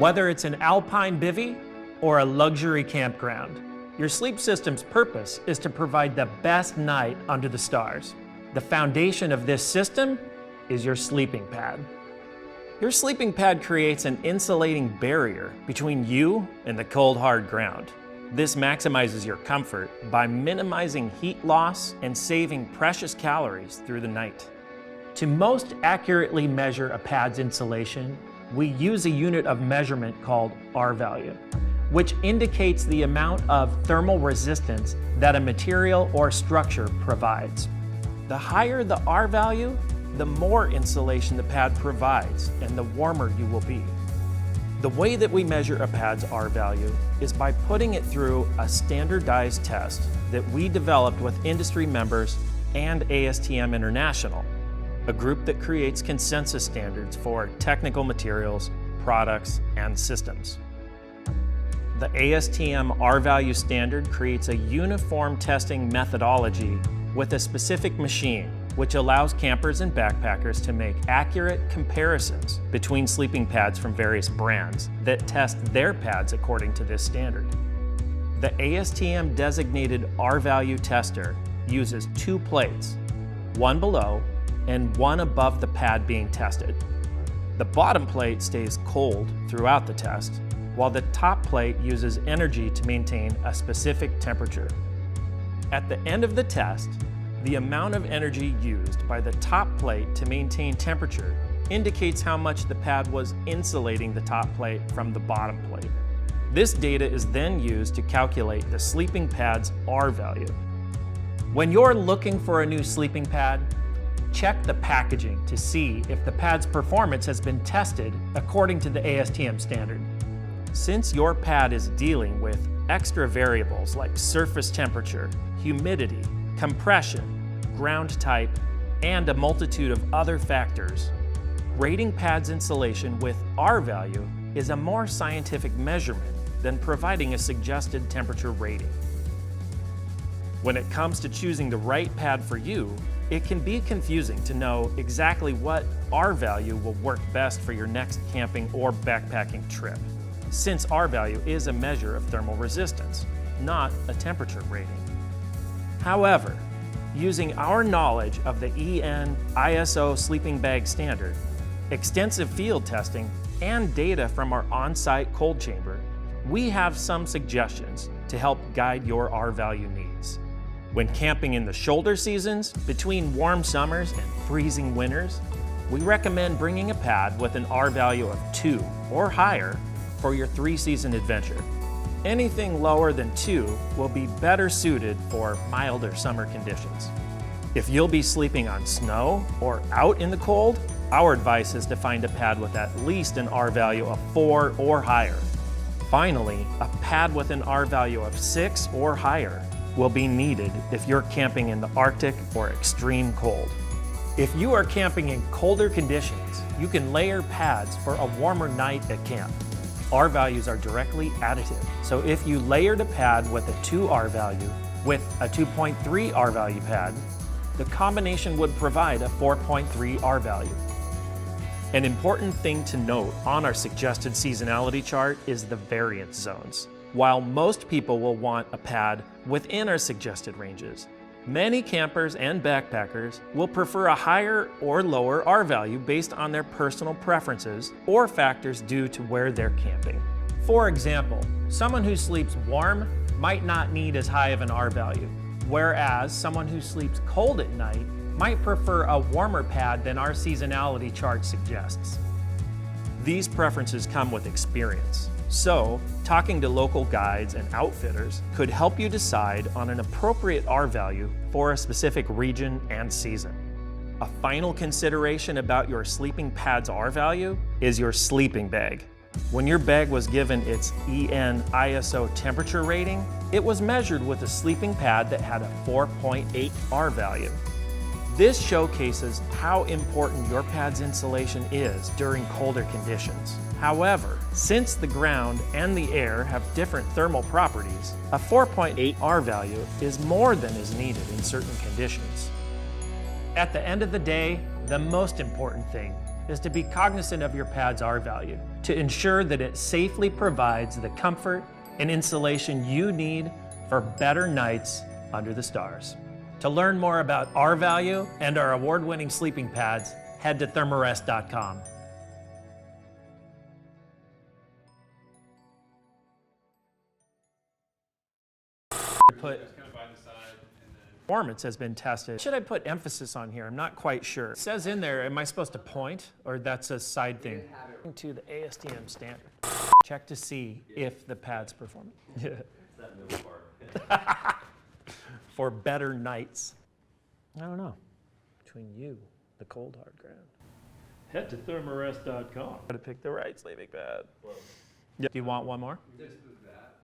Whether it's an alpine bivvy or a luxury campground, your sleep system's purpose is to provide the best night under the stars. The foundation of this system is your sleeping pad. Your sleeping pad creates an insulating barrier between you and the cold, hard ground. This maximizes your comfort by minimizing heat loss and saving precious calories through the night. To most accurately measure a pad's insulation, we use a unit of measurement called R value, which indicates the amount of thermal resistance that a material or structure provides. The higher the R value, the more insulation the pad provides and the warmer you will be. The way that we measure a pad's R value is by putting it through a standardized test that we developed with industry members and ASTM International, a group that creates consensus standards for technical materials, products, and systems. The ASTM R value standard creates a uniform testing methodology with a specific machine, which allows campers and backpackers to make accurate comparisons between sleeping pads from various brands that test their pads according to this standard. The ASTM designated R value tester uses 2 plates, one below and one above the pad being tested. The bottom plate stays cold throughout the test, while the top plate uses energy to maintain a specific temperature. At the end of the test, the amount of energy used by the top plate to maintain temperature indicates how much the pad was insulating the top plate from the bottom plate. This data is then used to calculate the sleeping pad's R value. When you're looking for a new sleeping pad, check the packaging to see if the pad's performance has been tested according to the ASTM standard. Since your pad is dealing with extra variables like surface temperature, humidity, compression, ground type, and a multitude of other factors, rating pads insulation with R value is a more scientific measurement than providing a suggested temperature rating. When it comes to choosing the right pad for you, it can be confusing to know exactly what R value will work best for your next camping or backpacking trip, since R value is a measure of thermal resistance, not a temperature rating. However, using our knowledge of the EN ISO sleeping bag standard, extensive field testing, and data from our on-site cold chamber, we have some suggestions to help guide your R value needs. When camping in the shoulder seasons, between warm summers and freezing winters, we recommend bringing a pad with an R value of 2 or higher for your 3-season adventure. Anything lower than 2 will be better suited for milder summer conditions. If you'll be sleeping on snow or out in the cold, our advice is to find a pad with at least an R value of 4 or higher. Finally, a pad with an R value of 6 or higher will be needed if you're camping in the Arctic or extreme cold. If you are camping in colder conditions, you can layer pads for a warmer night at camp. R values are directly additive, so if you layered a pad with a 2 R value with a 2.3 R value pad, the combination would provide a 4.3 R value. An important thing to note on our suggested seasonality chart is the variance zones. While most people will want a pad within our suggested ranges, many campers and backpackers will prefer a higher or lower R value based on their personal preferences or factors due to where they're camping. For example, someone who sleeps warm might not need as high of an R value, whereas someone who sleeps cold at night might prefer a warmer pad than our seasonality chart suggests. These preferences come with experience. So, talking to local guides and outfitters could help you decide on an appropriate R value for a specific region and season. A final consideration about your sleeping pad's R value is your sleeping bag. When your bag was given its EN ISO temperature rating, it was measured with a sleeping pad that had a 4.8 R value. This showcases how important your pad's insulation is during colder conditions. However, since the ground and the air have different thermal properties, a 4.8 R value is more than is needed in certain conditions. At the end of the day, the most important thing is to be cognizant of your pad's R value to ensure that it safely provides the comfort and insulation you need for better nights under the stars. To learn more about R value and our award-winning sleeping pads, head to Therm-a-Rest.com. Performance has been tested. Should I put emphasis on here? I'm not quite sure. It says in there, am I supposed to point, or that's a side thing? To the ASTM standard. Check to see if the pad's performing. That middle part. For better nights. I don't know. Between you, the cold hard ground. Head to Therm-a-Rest.com. Gotta pick the right sleeping pad. Yeah. Do you want one more?